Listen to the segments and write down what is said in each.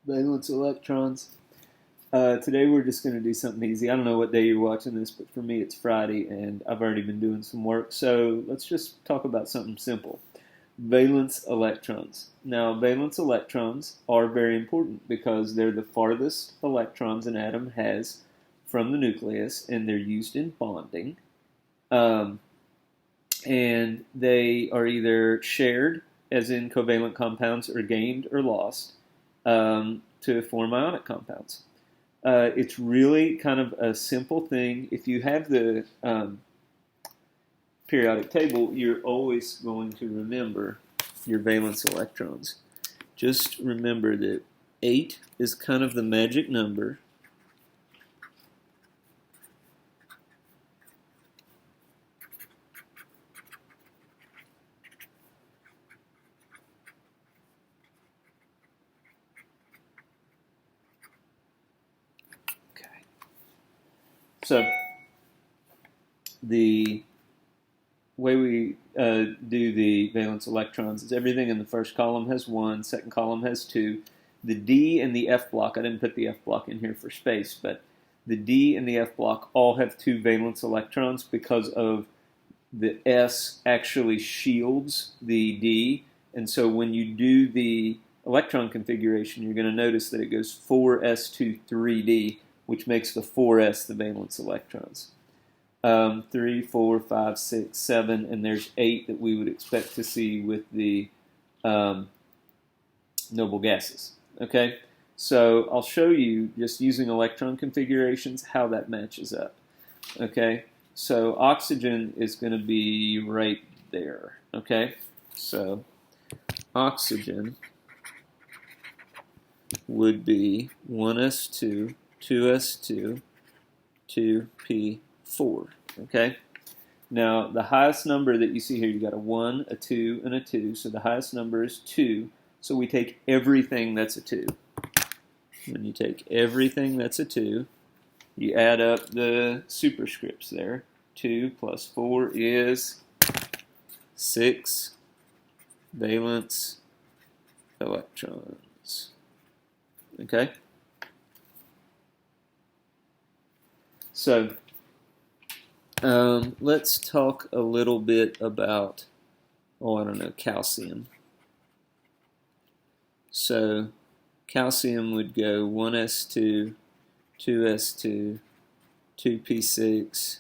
Valence Electrons. Today we're just going to do something easy. I don't know what day you're watching this, but for me it's Friday and I've already been doing some work. So let's just talk about something simple. Valence electrons. Now, valence electrons are very important because they're the farthest electrons an atom has from the nucleus, and they're used in bonding. Um, and they are either shared, as in covalent compounds, or gained or lost to form ionic compounds. It's really kind of a simple thing. If you have the periodic table, you're always going to remember your valence electrons. Just remember that 8 is kind of the magic number. Okay. So the way we do the valence electrons is everything in the first column has 1, second column has 2. The D and the F block, I didn't put the F block in here for space, but the D and the F block all have 2 valence electrons because of the S actually shields the D. And so when you do the electron configuration, you're going to notice that it goes 4s to 3d, which makes the 4s the valence electrons. 3, 4, 5, 6, 7, and there's 8 that we would expect to see with the noble gases. Okay, so I'll show you, just using electron configurations, how that matches up. Okay, so oxygen is going to be right there. Okay, so oxygen would be 1s2, 2s2, 2p4. Okay, now the highest number that you see here, you got a 1, a 2, and a 2, so the highest number is 2, so we take everything that's a 2. When you take everything that's a 2, you add up the superscripts there. 2 plus 4 is 6 valence electrons. Okay? So, let's talk a little bit about, calcium. So, calcium would go 1s2, 2s2, 2p6,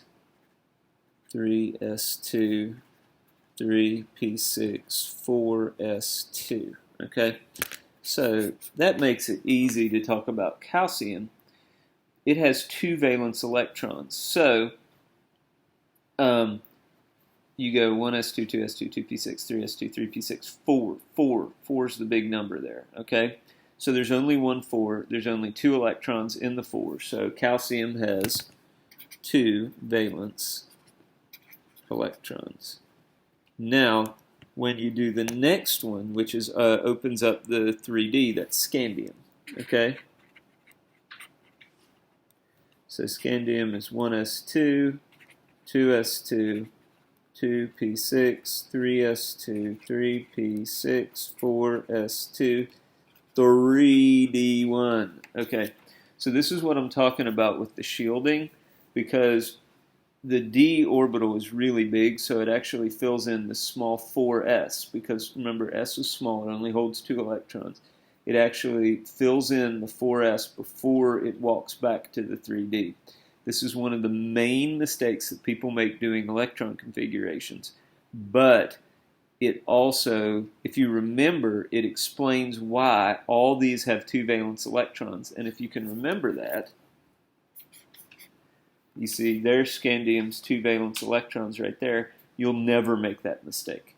3s2, 3p6, 4s2. Okay? So that makes it easy to talk about calcium. It has 2 valence electrons. So you go 1s2, 2s2, 2p6, 3s2, 3p6, 4. 4 is the big number there. Okay? So there's only one 4. There's only 2 electrons in the 4. So calcium has 2 valence electrons. Now, when you do the next one, which is opens up the 3D, that's scandium. Okay? So scandium is 1s2, 2s2, 2p6, 3s2, 3p6, 4s2, 3d1. Okay, so this is what I'm talking about with the shielding, because the d orbital is really big, so it actually fills in the small 4s, because remember, s is small, it only holds 2 electrons. It actually fills in the 4s before it walks back to the 3d. This is one of the main mistakes that people make doing electron configurations, but it also, if you remember, it explains why all these have 2 valence electrons. And if you can remember that, you see there's scandium's 2 valence electrons right there. You'll never make that mistake.